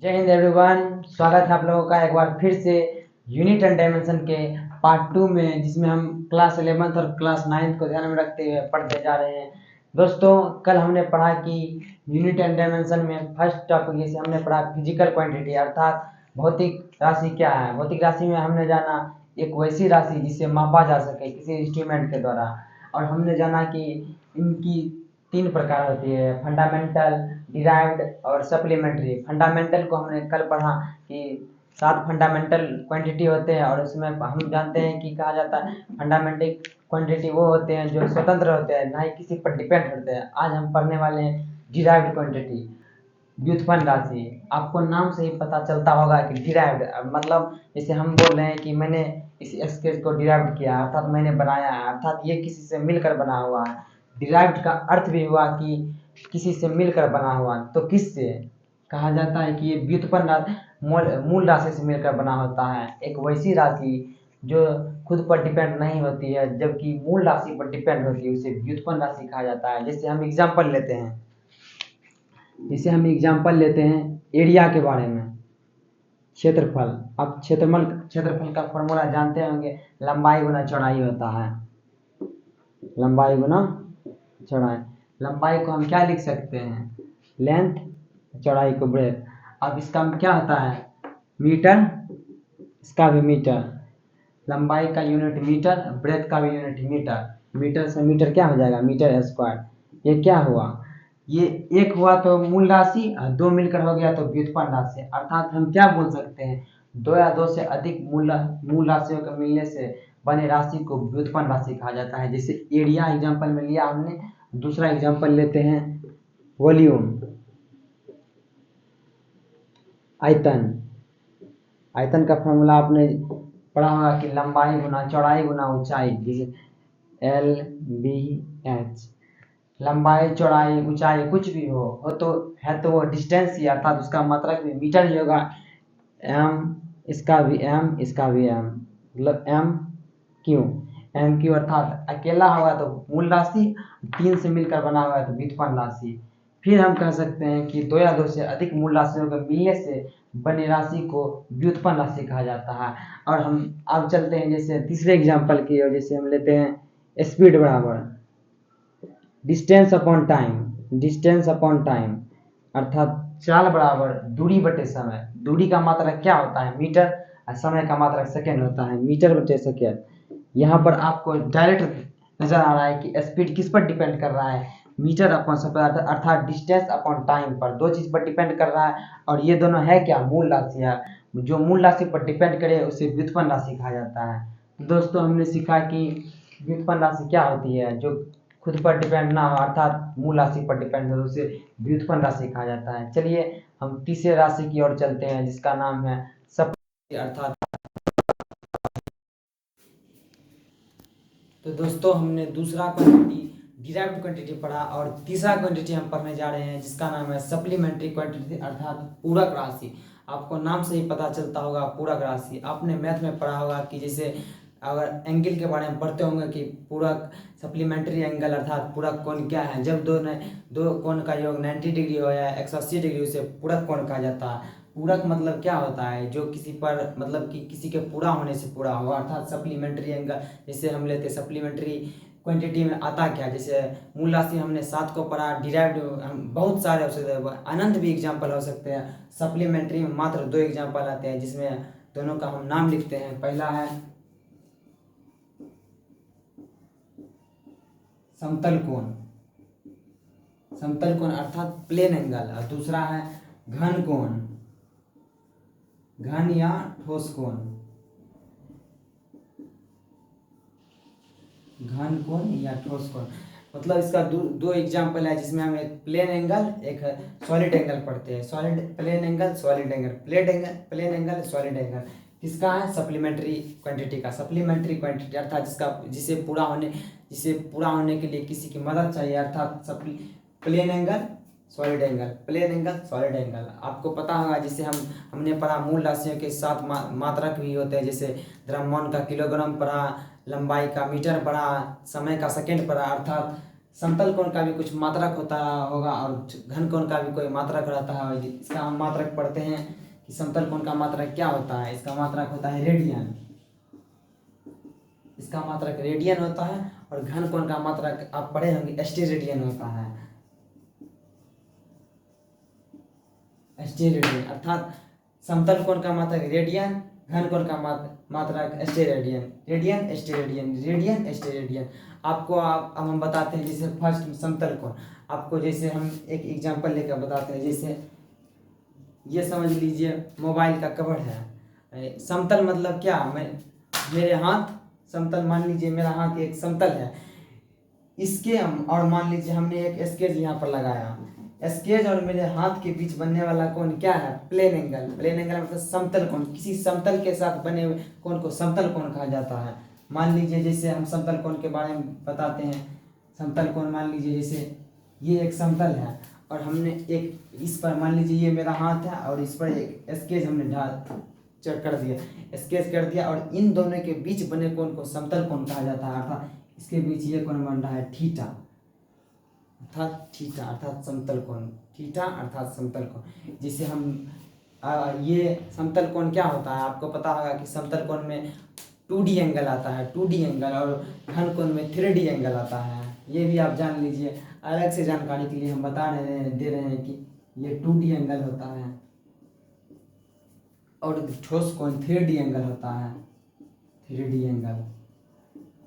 जय हिंद एवरीवन। स्वागत है आप लोगों का एक बार फिर से यूनिट एंड डायमेंशन के पार्ट 2 में, जिसमें हम क्लास 11th और क्लास 9th को ध्यान में रखते हुए पढ़ते जा रहे हैं। दोस्तों, कल हमने पढ़ा कि यूनिट एंड डायमेंशन में फर्स्ट टॉपिक जैसे हमने पढ़ा फिजिकल क्वांटिटी अर्थात भौतिक राशि क्या है। भौतिक राशि में हमने जाना एक वैसी राशि जिसे मापा जा सके किसी इंस्ट्रूमेंट के द्वारा, और हमने जाना कि इनकी 3 प्रकार होती है, फंडामेंटल, डिराइव्ड और सप्लीमेंट्री। फंडामेंटल को हमने कल पढ़ा कि 7 फंडामेंटल क्वांटिटी होते हैं, और उसमें हम जानते हैं कि कहा जाता है फंडामेंटल क्वांटिटी वो होते हैं जो स्वतंत्र होते हैं, ना ही किसी पर डिपेंड होते हैं। आज हम पढ़ने वाले हैं डिराइव्ड क्वांटिटी, व्युत्पन्न राशि। आपको नाम से ही पता चलता होगा कि डिराइव्ड मतलब जैसे हम बोल रहे हैं कि मैंने इस स्केच को डिराइव्ड किया, अर्थात मैंने बनाया है, अर्थात ये किसी से मिलकर बना हुआ है। डिराइव्ड का अर्थ भी हुआ कि किसी से मिलकर बना हुआ। तो किससे कहा जाता है कि ये व्युत्पन्न मूल राशि से मिलकर बना होता है, एक वैसी राशि जो खुद पर डिपेंड नहीं होती है जबकि मूल राशि पर डिपेंड होती है, उसे व्युत्पन्न राशि कहा जाता है। जैसे हम एग्जाम्पल लेते हैं एरिया के बारे में, क्षेत्रफल। अब क्षेत्रफल का फॉर्मूला जानते होंगे, लंबाई गुना चौड़ाई होता है। लंबाई गुना चौड़ाई, लंबाई को हम क्या लिख सकते हैं, लेंथ, चौड़ाई को ब्रेथ। अब इसका क्या होता है, मीटर, इसका भी मीटर। लंबाई का यूनिट मीटर, ब्रेथ का भी यूनिट मीटर। मीटर से मीटर क्या हो जाएगा, मीटर स्क्वायर। ये क्या हुआ, ये एक हुआ तो मूल राशि, और 2 मिलकर हो गया तो व्युत्पन्न राशि। अर्थात हम क्या बोल सकते हैं, 2 या 2 से अधिक मूल राशियों के मिलने से बने राशि को व्युत्पन्न राशि कहा जाता है। जैसे एरिया एग्जाम्पल में लिया हमने, दूसरा एग्जाम्पल लेते हैं वॉल्यूम, आयतन। आयतन का फॉर्मूला आपने पढ़ा होगा कि लंबाई गुना चौड़ाई गुना ऊंचाई, जैसे LBH। लंबाई, चौड़ाई, ऊंचाई कुछ भी हो तो है तो वो डिस्टेंस ही, अर्थात उसका मात्रक भी मीटर ही होगा। एम, इसका भी एम, इसका भी एम, मतलब एम क्यू अर्थात अकेला होगा तो मूल राशि, 3 से मिलकर बना हुआ है तो व्युत्पन्न राशि। फिर हम कह सकते हैं कि 2 या 2 से अधिक मूल राशियों के मिलने से बनी राशि को व्युत्पन्न राशि कहा जाता है। और हम अब चलते हैं जैसे तीसरे एग्जाम्पल की ओर, जैसे हम लेते हैं स्पीड बराबर distance upon time. Distance upon time अर्थात चाल बराबर दूरी बटे समय। दूरी का मात्रक क्या होता है, मीटर, और समय का मात्रक सेकेंड होता है, मीटर बटे सेकेंड। यहाँ पर आपको डायरेक्ट नजर आ रहा है कि स्पीड किस पर डिपेंड कर रहा है, मीटर अपॉन समय अर्थात डिस्टेंस अपॉन टाइम पर। 2 चीज पर डिपेंड कर रहा है, और ये दोनों है क्या, मूल राशि है। जो मूल राशि पर डिपेंड करे उसे व्युत्पन्न राशि कहा जाता है। दोस्तों, हमने सीखा कि व्युत्पन्न राशि क्या होती है, जो खुद पर डिपेंड ना हो अर्थात मूल राशि पर डिपेंड हो, उसे व्युत्पन्न राशि कहा जाता है। चलिए हम तीसरे राशि की ओर चलते हैं, जिसका नाम है सप्लीमेंट्री अर्थात। तो दोस्तों, हमने दूसरा क्वांटिटी डिराइव्ड क्वांटिटी पढ़ा, और तीसरा क्वांटिटी हम पढ़ने जा रहे हैं जिसका नाम है सप्लीमेंट्री क्वांटिटी अर्थात पूरक राशि। आपको नाम से ही पता चलता होगा पूरक राशि। आपने मैथ में पढ़ा होगा कि जैसे अगर एंगल के बारे में पढ़ते होंगे कि पूरक सप्लीमेंट्री एंगल अर्थात पूरक कोण क्या है। जब दो कोण का योग 90 डिग्री हो या 180 डिग्री, उसे पूरक कोण कहा जाता है। पूरक मतलब क्या होता है, जो किसी पर मतलब कि किसी के पूरा होने से पूरा हो, अर्थात सप्लीमेंट्री एंगल। जैसे हम लेते सप्लीमेंट्री क्वांटिटी में आता क्या, जैसे मूल राशि हमने 7 को पढ़ा, डिराइव्ड हम बहुत सारे हो सकते हैं, अनंत भी एग्जाम्पल हो सकते हैं। सप्लीमेंट्री में मात्र 2 एग्जाम्पल आते हैं, जिसमें दोनों का हम नाम लिखते हैं। पहला है समतल कोण, समतल कोण अर्थात प्लेन एंगल, और दूसरा है घन कोण, घन या ठोस कोण, घन कोण या ठोस कोण। मतलब इसका दो एग्जाम्पल है, जिसमें हम एक प्लेन एंगल एक सॉलिड एंगल पढ़ते हैं। Solid plane angle, solid angle, plane angle, solid angle. किसका है, सप्लीमेंट्री क्वांटिटी का। सप्लीमेंट्री क्वांटिटी अर्थात जिसे पूरा होने के लिए किसी की मदद चाहिए, अर्थात plane angle, solid angle, plane angle, solid angle. आपको पता होगा जिसे हमने पढ़ा मूल राशियों के 7 मात्रक भी होते हैं, जैसे द्रव्यमान का किलोग्राम पढ़ा, लंबाई का मीटर पढ़ा, समय का सेकंड पढ़ा, अर्थात समतल कोण का भी कुछ मात्रक होता होगा और घन कोण का भी कोई मात्रक रहता है। और इसका हम मात्रक पढ़ते हैं कि समतल कोण का मात्रक क्या होता है। इसका मात्रक होता है रेडियन, इसका मात्रक रेडियन होता है। और घन कोण का मात्रक आप पढ़े होंगे स्टेरेडियन होता है, स्टेरेडियन। अर्थात समतल कोण का मात्रक रेडियन, घन कोण का मात्रक steradian, radian steradian, radian steradian. आपको अब हम बताते हैं जैसे फर्स्ट समतल कोण। आपको जैसे हम एक एग्जांपल लेकर बताते हैं। जैसे ये समझ लीजिए मोबाइल का कवर है। समतल मतलब क्या, मैं मेरे हाथ समतल, मान लीजिए मेरा हाथ एक समतल है, इसके और मान लीजिए हमने एक स्केच यहाँ पर लगाया। स्केच और मेरे हाथ के बीच बनने वाला कोण क्या है, प्लेन एंगल। प्लेन एंगल मतलब समतल कोण। किसी समतल के साथ बने हुए कोण को समतल कोण कहा जाता है। मान लीजिए जैसे हम समतल कोण के बारे में बताते हैं। समतल कोण मान लीजिए जैसे ये एक समतल है और हमने एक इस पर, मान लीजिए ये मेरा हाथ है और इस पर एक स्केच हमने कर दिया, स्केच कर दिया, और इन दोनों के बीच बने कोण को समतल कोण कहा जाता है। अर्थात इसके बीच ये कोण बन रहा है थीटा, अर्थात थीटा अर्थात समतल कोण, थीटा अर्थात समतल कोण। जिसे हम ये समतल कोण क्या होता है, आपको पता होगा कि समतल कोण में 2D एंगल आता है, 2D एंगल, और घन कोण में 3D एंगल आता है। ये भी आप जान लीजिए। अलग से जानकारी के लिए हम दे रहे हैं कि ये 2D एंगल होता है और ठोस कोण 3D एंगल होता है, 3D एंगल।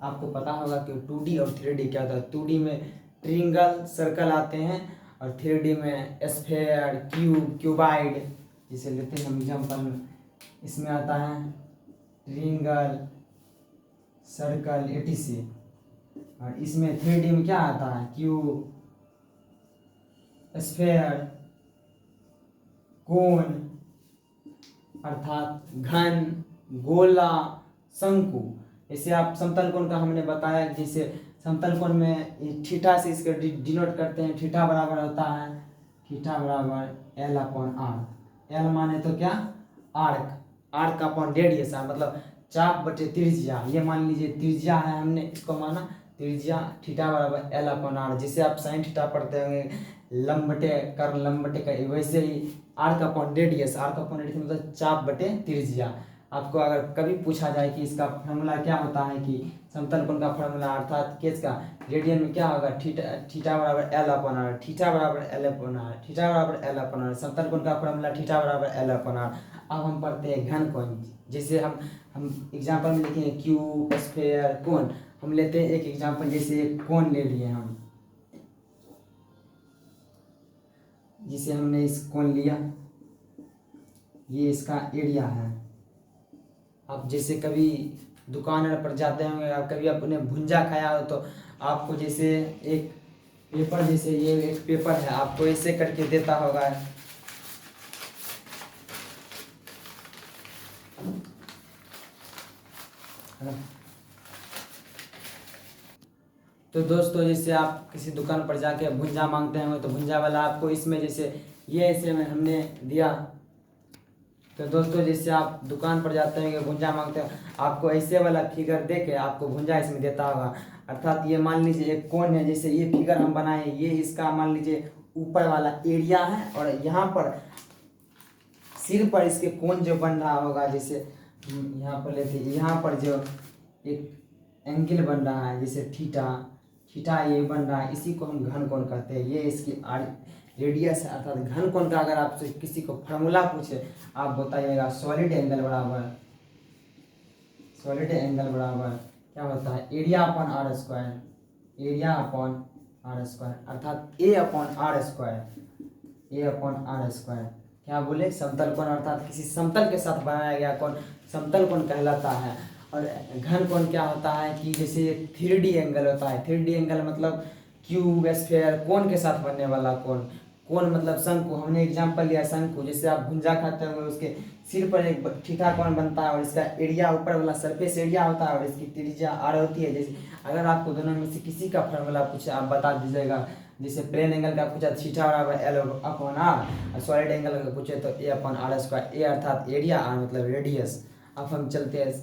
आपको पता होगा कि 2D और 3D क्या होता है। 2D में ट्रिंगल, सर्कल आते हैं, और 3D में स्फेयर, क्यूब, क्यूबाइड। जिसे लेते हैं हम एग्जाम्पल, इसमें आता है ट्रिंगल, सर्कल, etc। और इसमें 3D में क्या आता है, क्यूब, स्फेयर, कोन, अर्थात घन, गोला, शंकु। जैसे आप समतल कोण का हमने बताया कि जैसे समतल कोण में थीटा से इसको डिनोट करते हैं। थीटा बराबर होता है, थीटा बराबर L/R। L माने तो क्या, आर्क, आर्क अपॉन रेडियस, मतलब चाप बटे त्रिज्या। ये मान लीजिए त्रिज्या है, हमने इसको माना त्रिज्या। थीटा बराबर L/R। जिसे आप साइन थीटा पढ़ते होंगे, लंब बटे कर्ल, लंब बटे कर्ल, वैसे ही arc upon radius, arc upon radius मतलब चाप बटे त्रिज्या। आपको अगर कभी पूछा जाए कि इसका फॉर्मूला क्या होता है, कि समतल कोण का फॉर्मूला अर्थात केस का रेडियन में क्या होगा, थीटा बराबर L/R, थीटा बराबर L/R, थीटा बराबर L/R। समतल कोण का फॉर्मूला थीटा बराबर L/R। अब हम पढ़ते हैं घन कोण। जैसे हम एग्जांपल में लिखेंगे क्यूब, स्फेयर, कोण। हम लेते हैं एक एग्जांपल, जैसे एक कोण ले लिए हम, जिसे हमने इस कोण लिया, ये इसका एरिया है। आप जैसे कभी दुकान पर जाते होंगे, आप कभी अपने भुंजा खाया हो, तो आपको जैसे एक पेपर, जैसे ये एक पेपर है, आपको ऐसे करके देता होगा। तो दोस्तों जैसे आप किसी दुकान पर जाके भुंजा मांगते होंगे, तो भुंजा वाला आपको इसमें जैसे ये ऐसे में हमने दिया। तो दोस्तों जैसे आप दुकान पर जाते हैं भुंजा मांगते हैं, आपको ऐसे वाला फिगर दे के आपको भुंजा इसमें देता होगा। अर्थात ये मान लीजिए एक कोण है, जैसे ये फिगर हम बनाए, ये इसका मान लीजिए ऊपर वाला एरिया है, और यहाँ पर सिर पर इसके कोण जो बन रहा होगा, जैसे यहाँ पर लेते हैं, यहाँ पर जो एक एंगल बन रहा है, जैसे थीटा, थीटा ये बन रहा है, इसी को हम घन कोण कहते हैं। ये इसकी रेडियस है। अर्थात घन कोण का अगर आपसे किसी को फॉर्मूला पूछे, आप बताइएगा सॉलिड एंगल बराबर, सॉलिड एंगल बराबर क्या होता है, area upon R square, area upon R square, अर्थात ए अपॉन आर स्क्वायर। क्या बोले, समतल कोण अर्थात किसी समतल के साथ बनाया गया कोण समतल कोण कहलाता है। और घन कोण क्या होता है कि जैसे 3D एंगल होता है। 3D एंगल मतलब क्यूब, स्फेयर, कोण के साथ बनने वाला कोण। कोण मतलब शंकु, हमने एग्जांपल लिया शंकु। जैसे आप भुंजा खाते होंगे, उसके सिर पर एक थीटा कोण बनता है, और इसका एरिया ऊपर वाला सरफेस एरिया होता है, और इसकी त्रिज्या आर होती है। जैसे अगर आपको दोनों में से किसी का फॉर्मूला पूछे, आप बता दीजिएगा। जैसे प्लेन एंगल का पूछा थीटा बराबर L/R, और सॉलिड एंगल का पूछे तो A/R²। ए अर्थात एरिया, आर मतलब रेडियस। अब हम चलते हैं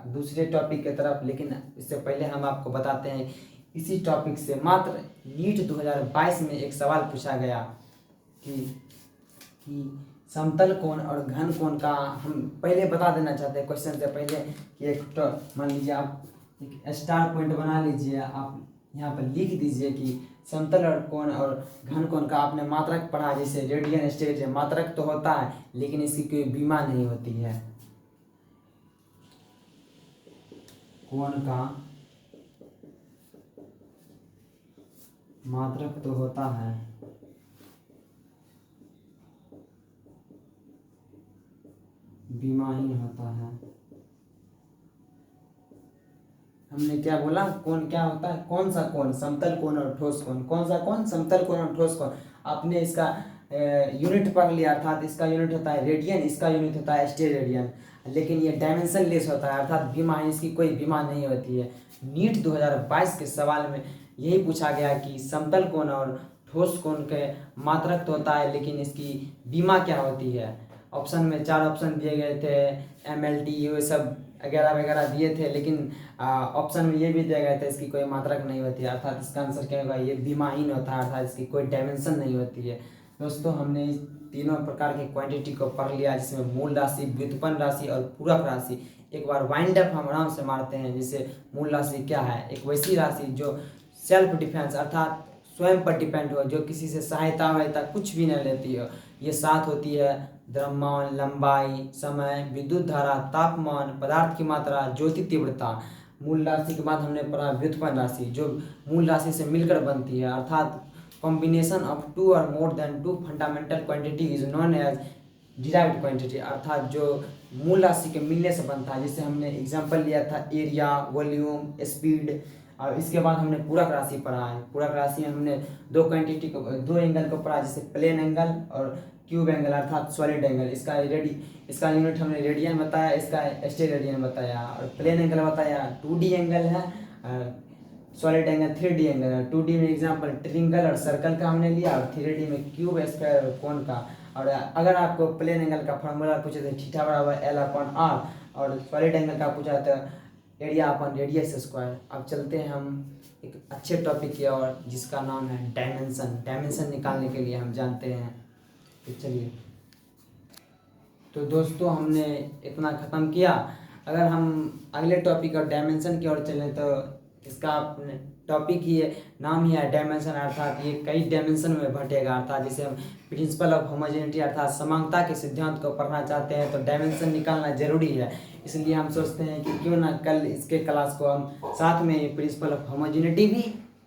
दूसरे टॉपिक की तरफ, लेकिन इससे पहले हम आपको बताते हैं इसी टॉपिक से मात्र नीट 2022 में एक सवाल पूछा गया कि समतल कोण और घन कोण का हम पहले बता देना चाहते हैं क्वेश्चन से पहले कि एक मान लीजिए आप एक स्टार पॉइंट बना लीजिए, आप यहाँ पर लिख दीजिए कि समतल और कोण और घन कोण का आपने मात्रक पढ़ा, जैसे रेडियन स्टेज मात्रक तो होता है लेकिन इसकी कोई बीमा नहीं होती है। कोण का मात्रक तो होता है बीमाहीन होता है। हमने क्या बोला, कोण क्या होता है, कौन सा कोण, समतल कोण और ठोस कोण। कौन सा कोण, समतल कोण और ठोस कोण। आपने इसका यूनिट पढ़ लिया, अर्थात इसका यूनिट होता है रेडियन, इसका यूनिट होता है स्टेरेडियन, लेकिन ये डायमेंशन लेस होता है, अर्थात बीमाहीन, इसकी कोई बीमा नहीं होती है। नीट 2022 के सवाल में यही पूछा गया कि समतल कोण और ठोस कोण के मात्रक तो होता है लेकिन इसकी बीमा क्या होती है। ऑप्शन में 4 ऑप्शन दिए गए थे, MLT ये सब वगैरह वगैरह दिए थे, लेकिन ऑप्शन में ये भी दिया गया था इसकी कोई मात्रक नहीं होती है, अर्थात इसका आंसर क्या होगा, ये बीमाहीन होता है, अर्थात इसकी कोई डायमेंशन नहीं होती है। दोस्तों हमने इस तीनों प्रकार की क्वांटिटी को पढ़ लिया, जिसमें मूल राशि, व्युत्पन्न राशि और पूरक राशि। एक बार वाइंड अप हम आराम से मारते हैं। जैसे मूल राशि क्या है, एक वैसी राशि जो सेल्फ डिफेंस अर्थात स्वयं पर डिपेंड हो, जो किसी से सहायता वहायता कुछ भी न लेती हो। ये 7 होती है, द्रव्यमान, लंबाई, समय, विद्युत धारा, तापमान, पदार्थ की मात्रा, ज्योति तीव्रता। मूल राशि के बाद हमने पढ़ा व्युत्पन्न राशि, जो मूल राशि से मिलकर बनती है, अर्थात कॉम्बिनेशन ऑफ 2 और more than 2 fundamental quantity is known as derived quantity, अर्थात जो मूल राशि के मिलने से बनता है। जैसे हमने एग्जांपल लिया था एरिया, वॉल्यूम, स्पीड। और इसके बाद हमने पूरक राशि पढ़ा है। पूरक राशि में हमने 2 क्वांटिटी को, 2 एंगल को पढ़ा, जैसे प्लेन एंगल और क्यूब एंगल अर्थात सॉलिड एंगल। इसका यूनिट हमने रेडियन बताया, इसका स्टेरेडियन बताया। और प्लेन एंगल बताया 2D एंगल है, सॉलिड एंगल 3D एंगल है। 2D में एग्जांपल ट्रिंगल और सर्कल का हमने लिया, और 3D में क्यूब, स्क्वायर और कोन का। और अगर आपको प्लेन एंगल का फॉर्मूला पूछे तो थीटा बराबर L/R, और सॉलिड एंगल का पूछा तो एरिया अपन रेडियस स्क्वायर। अब चलते हैं हम एक अच्छे टॉपिक की ओर, जिसका नाम है डायमेंशन। डायमेंशन निकालने के लिए हम जानते हैं, तो चलिए। तो दोस्तों हमने इतना ख़त्म किया। अगर हम अगले टॉपिक और डायमेंशन की ओर चलें तो इसका टॉपिक ही है, नाम ही है डायमेंशन, अर्थात ये कई डायमेंशन में बटेगा। अर्थात जैसे हम प्रिंसिपल ऑफ होमोजेनिटी अर्थात समानता के सिद्धांत को पढ़ना चाहते हैं तो डायमेंशन निकालना जरूरी है। इसलिए हम सोचते हैं कि क्यों ना कल इसके क्लास को हम साथ में प्रिंसिपल ऑफ होमोजेनिटी भी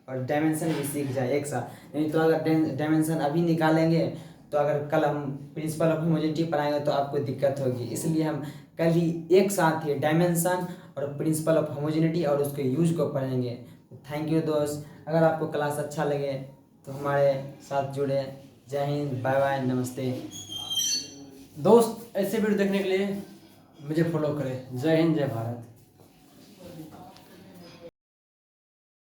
और डायमेंशन भी सीख जाए एक साथ। नहीं तो अगर डायमेंशन अभी निकालेंगे तो अगर कल हम प्रिंसिपल ऑफ होमोजेनिटी पढ़ाएंगे तो आपको दिक्कत होगी। इसलिए हम कल ही एक साथ ही डायमेंशन और प्रिंसिपल ऑफ होमोजेनिटी और उसके यूज को पढ़ेंगे। थैंक यू दोस्त। अगर आपको क्लास अच्छा लगे तो हमारे साथ जुड़े। जय हिंद, बाय बाय, नमस्ते। दोस्त ऐसे वीडियो देखने के लिए मुझे फॉलो करें। जय हिंद, जय भारत।